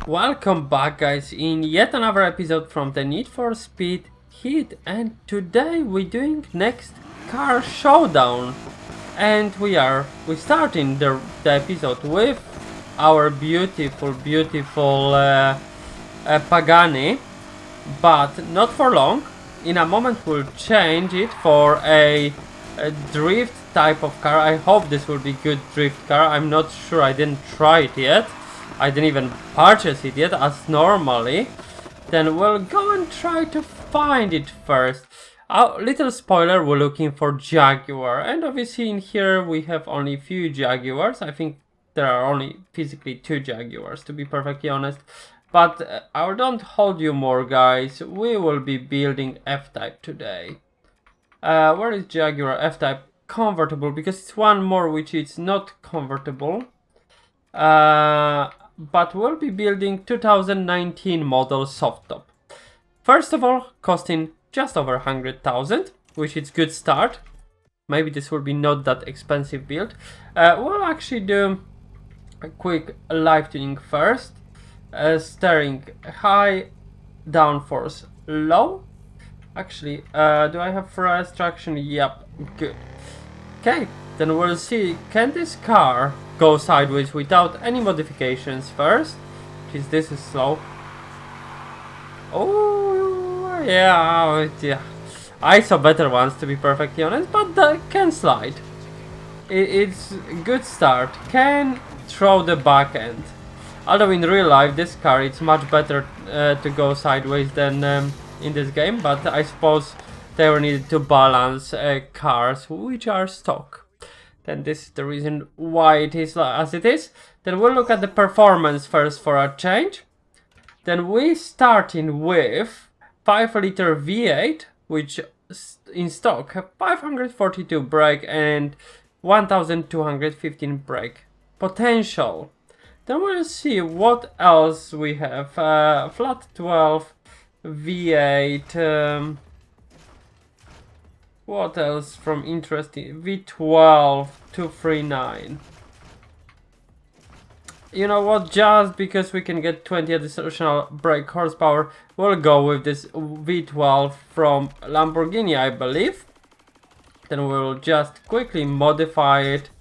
Welcome back guys in yet another episode from the Need for Speed Heat, and today we're doing next car showdown, and we're starting the episode with our beautiful Pagani, but not for long. In a moment we'll change it for a drift type of car. I hope this will be good drift car. I'm not sure, I didn't try it yet. I didn't even purchase it yet as normally. Then we'll go and try to find it first. Little spoiler, we're looking for Jaguar, and obviously in here we have only few Jaguars. I think there are only physically 2 Jaguars, to be perfectly honest. But I don't hold you more guys, we will be building F-Type today. Where is Jaguar F-Type? Convertible, because it's one more which is not convertible. But we'll be building 2019 model soft top. First of all, costing just over 100,000, which is good start. Maybe this will be not that expensive build. We'll actually do a quick live tuning first. Steering high, downforce low. Actually, do I have thrust traction? Yep, good. Okay, then we'll see, can this car go sideways without any modifications first? Because this is slow. Oh, yeah. I saw better ones, to be perfectly honest, but can slide. It's a good start. Can throw the back end. Although in real life, this car, it's much better to go sideways than in this game, but I suppose they were needed to balance cars which are stock. Then this is the reason why it is as it is. Then we'll look at the performance first for a change. Then we starting with 5-liter V8, which in stock have 542 brake and 1215 brake potential. Then we'll see what else we have. Flat 12 V8. What else from interesting? V12 239. You know what? Just because we can get 20 additional brake horsepower, we'll go with this V12 from Lamborghini, I believe. Then we'll just quickly modify it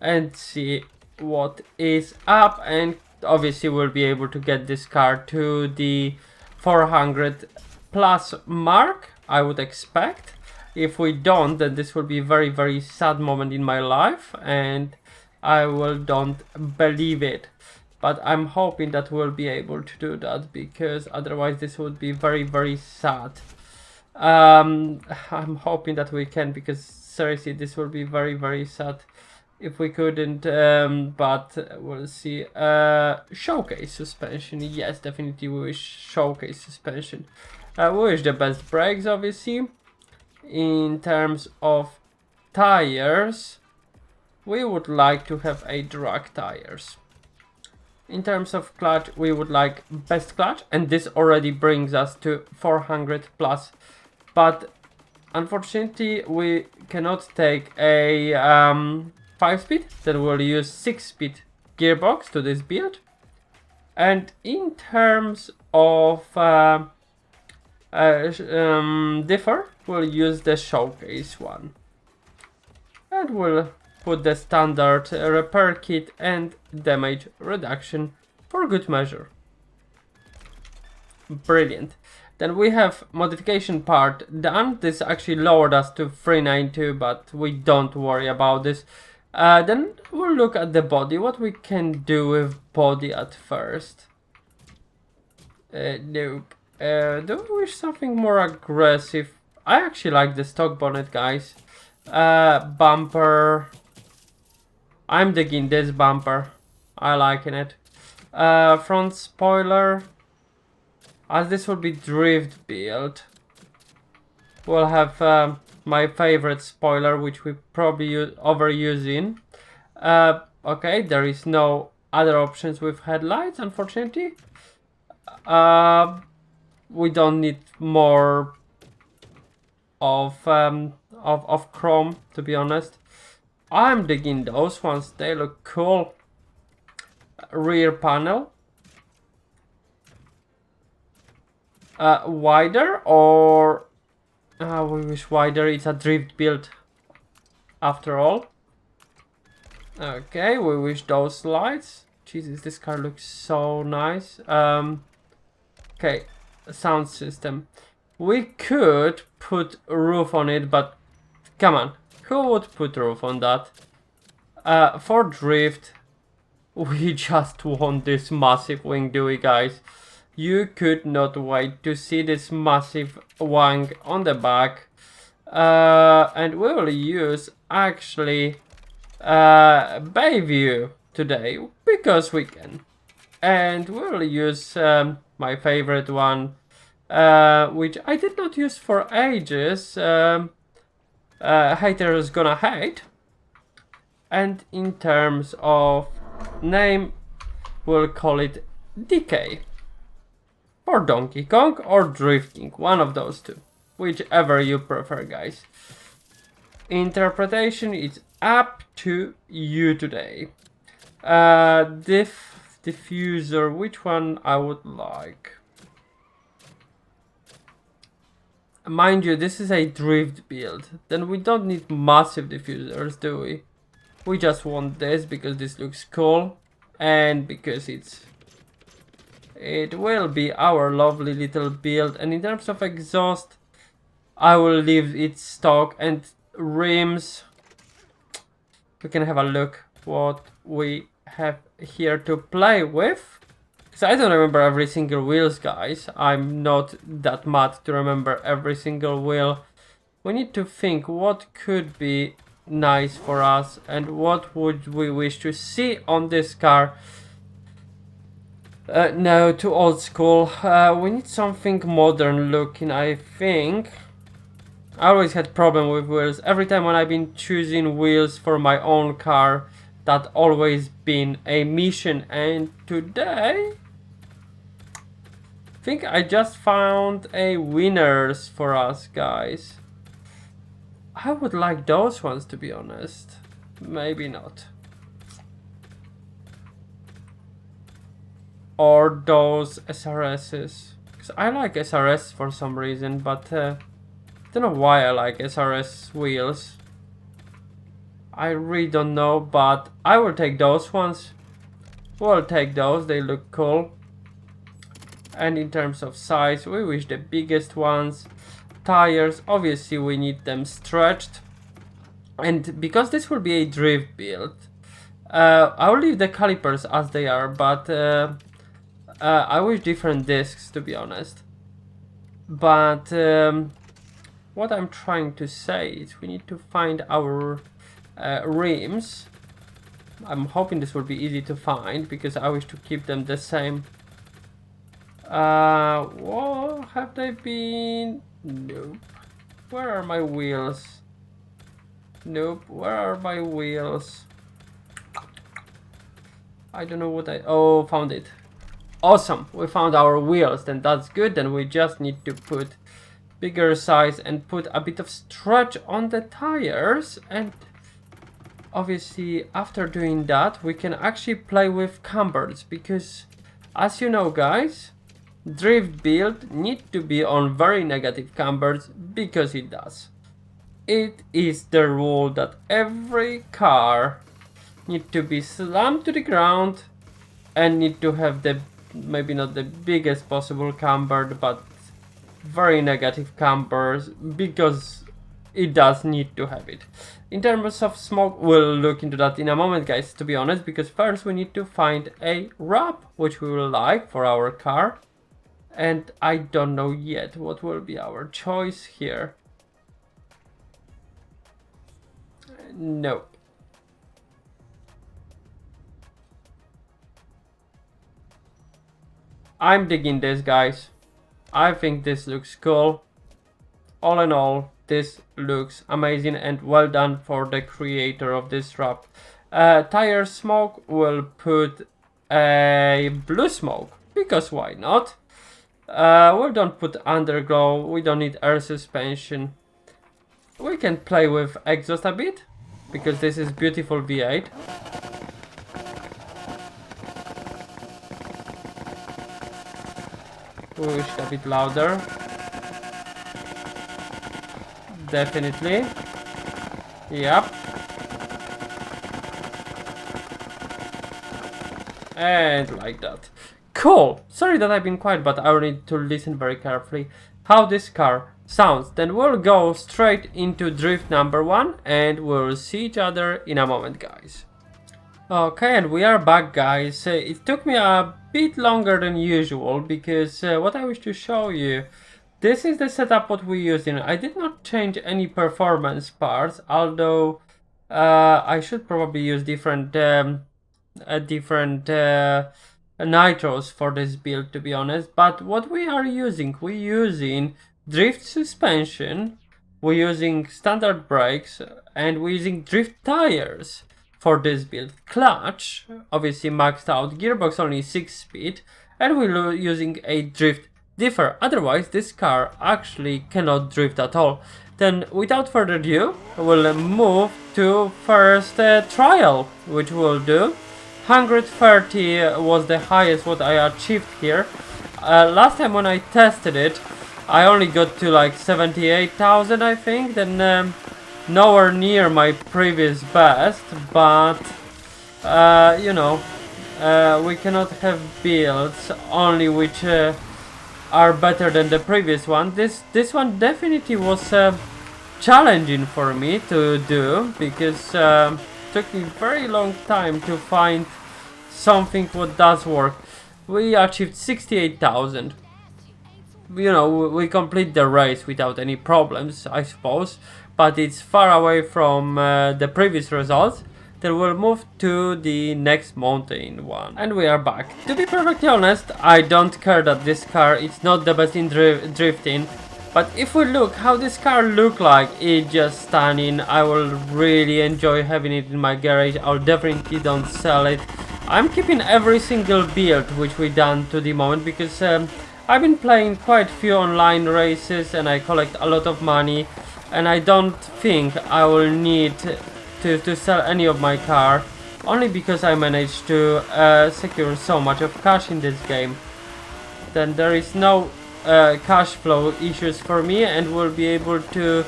and see what is up, and obviously we'll be able to get this car to the 400 plus mark, I would expect. If we don't, then this will be a very sad moment in my life, and I don't believe it. But I'm hoping that we'll be able to do that, because otherwise this would be very sad. I'm hoping that we can, because seriously this will be very sad if we couldn't, but we'll see. Showcase suspension, yes, definitely we wish showcase suspension. We wish the best brakes, obviously. In terms of tires, we would like to have a drag tires. In terms of clutch, we would like best clutch, and this already brings us to 400 plus. But unfortunately, we cannot take a 5-speed. Then we'll use 6-speed gearbox to this build. And in terms of differ, we'll use the showcase one, and we'll put the standard repair kit and damage reduction for good measure. Brilliant. Then we have modification part done. This actually lowered us to 392, but we don't worry about this. Then we'll look at the body, what we can do with body at first. Nope. Do we wish something more aggressive? I actually like the stock bonnet, guys. Bumper. I'm digging this bumper. I liking it. Front spoiler. As this will be drift build, we'll have my favorite spoiler, which we probably overusing. Okay, there is no other options with headlights, unfortunately. We don't need more of chrome, to be honest. I'm digging those ones, they look cool. Rear panel. wider, or we wish wider. It's a drift build after all. Okay, we wish those lights. Jesus, this car looks so nice. Okay, sound system. We could put a roof on it, but come on, who would put a roof on that? For drift, we just want this massive wing, do we, guys? You could not wait to see this massive wing on the back. And we will use actually Bayview today because we can. And we'll use my favorite one, which I did not use for ages. Haters gonna hate. And in terms of name, we'll call it DK. Or Donkey Kong or Drifting, one of those two. Whichever you prefer, guys. Interpretation is up to you today. Diffuser, which one I would like? Mind you, this is a drift build. Then we don't need massive diffusers, do we? We just want this because this looks cool. And because it will be our lovely little build. And in terms of exhaust, I will leave it stock, and rims, we can have a look what we have here to play with. Because I don't remember every single wheels, guys. I'm not that mad to remember every single wheel. We need to think what could be nice for us and what would we wish to see on this car. No, too old school. We need something modern looking, I think. I always had problem with wheels. Every time when I've been choosing wheels for my own car, that always been a mission. And today, I think I just found a winners for us, guys. I would like those ones, to be honest. Maybe not. Or those SRSs. Because I like SRS for some reason, but I don't know why I like SRS wheels. I really don't know, but I will take those ones. We'll take those, they look cool. And in terms of size, we wish the biggest ones. Tires, obviously we need them stretched. And because this will be a drift build, I will leave the calipers as they are, but I wish different discs, to be honest. But what I'm trying to say is we need to find our rims. I'm hoping this will be easy to find because I wish to keep them the same. What have they been? Nope. Where are my wheels? Nope. Where are my wheels? I don't know what oh, found it. Awesome. We found our wheels. Then that's good. Then we just need to put bigger size and put a bit of stretch on the tires. And obviously after doing that, we can actually play with cambers because, as you know, guys, drift build need to be on very negative cambers because it does. It is the rule that every car need to be slammed to the ground and need to have the, maybe not the biggest possible camber, but very negative cambers because it does need to have it. In terms of smoke, we'll look into that in a moment, guys, to be honest, because first we need to find a wrap which we will like for our car. And I don't know yet what will be our choice here. No. I'm digging this, guys. I think this looks cool. All in all, this looks amazing and well done for the creator of this wrap. Tire smoke will put a blue smoke because why not? We don't put underglow, we don't need air suspension. We can play with exhaust a bit because this is beautiful V8. Wish a bit louder. Definitely. Yep. And like that. Cool. Sorry that I've been quiet, but I will need to listen very carefully how this car sounds. Then we'll go straight into drift number 1 and we'll see each other in a moment, guys. Okay, and we are back, guys. It took me a bit longer than usual because what I wish to show you, this is the setup what we used in. I did not change any performance parts, although I should probably use different nitros for this build, to be honest. But what we are using, we're using drift suspension, we're using standard brakes, and we're using drift tires for this build. Clutch, obviously maxed out, gearbox only 6 speed, and we're using a drift differ. Otherwise this car actually cannot drift at all. Then without further ado, we'll move to first trial, which we'll do. 130 was the highest what I achieved here. Last time when I tested it, I only got to like 78,000, I think. Then nowhere near my previous best, but you know, we cannot have builds only which are better than the previous one. This one definitely was challenging for me to do because it took me very long time to find something what does work. We achieved 68,000. You know, we complete the race without any problems, I suppose, but it's far away from the previous results. Then we'll move to the next mountain one. And we are back. To be perfectly honest, I don't care that this car is not the best in drifting. But if we look how this car look like, it's just stunning. I will really enjoy having it in my garage. I'll definitely don't sell it. I'm keeping every single build which we done to the moment because I've been playing quite few online races and I collect a lot of money. And I don't think I will need to sell any of my car, only because I managed to secure so much of cash in this game. Then there is no cash flow issues for me and we'll be able to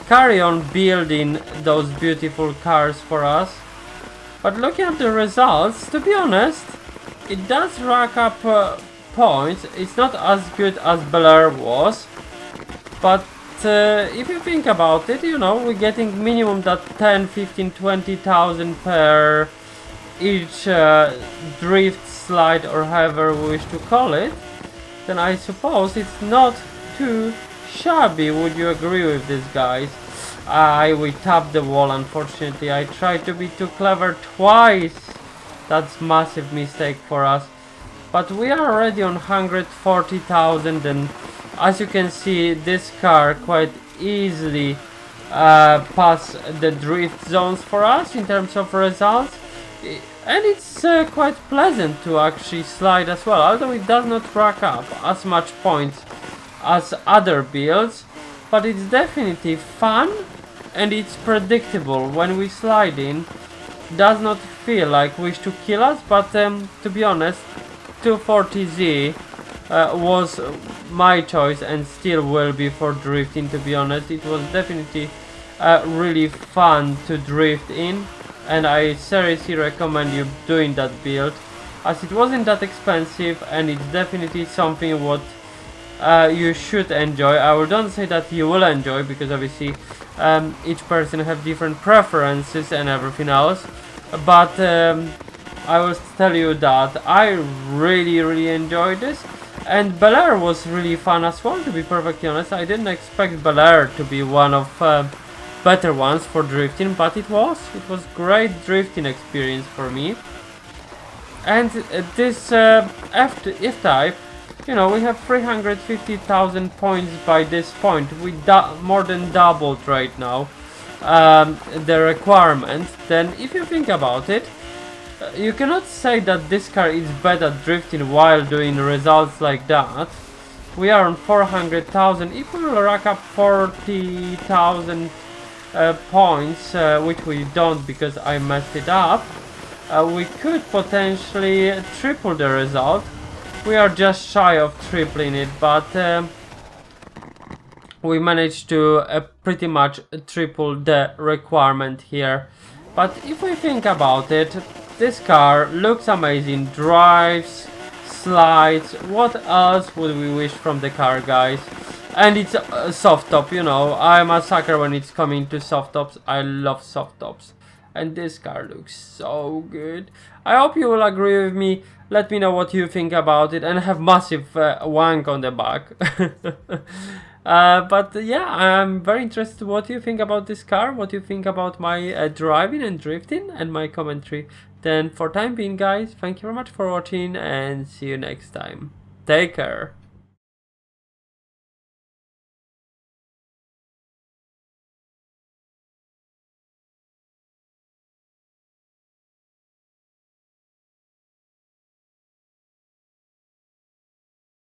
carry on building those beautiful cars for us. But looking at the results, to be honest, it does rack up points. It's not as good as Bel Air was, but if you think about it, you know, we're getting minimum that 10, 15, 20,000 per each drift slide or however we wish to call it. Then I suppose it's not too shabby. Would you agree with this, guys? We tapped the wall, unfortunately. I tried to be too clever twice. That's massive mistake for us. But we are already on 140,000 and as you can see, this car quite easily pass the drift zones for us in terms of results, and it's quite pleasant to actually slide as well, although it does not rack up as much points as other builds, but it's definitely fun and it's predictable. When we slide in, does not feel like wish to kill us, but to be honest, 240Z was my choice and still will be for drifting. To be honest, it was definitely really fun to drift in, and I seriously recommend you doing that build as it wasn't that expensive and it's definitely something what you should enjoy. I don't say that you will enjoy because obviously each person have different preferences and everything else, but I will tell you that I really enjoyed this. And Bel Air was really fun as well, to be perfectly honest. I didn't expect Bel Air to be one of better ones for drifting, but it was. It was great drifting experience for me. And this F-Type, you know, we have 350,000 points by this point. We more than doubled right now the requirement. Then if you think about it, you cannot say that this car is bad at drifting while doing results like that. We are on 400,000. If we will rack up 40,000 points, which we don't because I messed it up, we could potentially triple the result. We are just shy of tripling it, but we managed to pretty much triple the requirement here. But if we think about it, this car looks amazing, drives, slides. What else would we wish from the car, guys? And it's a soft top, you know. I'm a sucker when it's coming to soft tops. I love soft tops. And this car looks so good. I hope you will agree with me. Let me know what you think about it, and have massive wank on the back. But yeah, I'm very interested what you think about this car, what you think about my driving and drifting, and my commentary. Then for time being, guys, thank you very much for watching, and see you next time. Take care.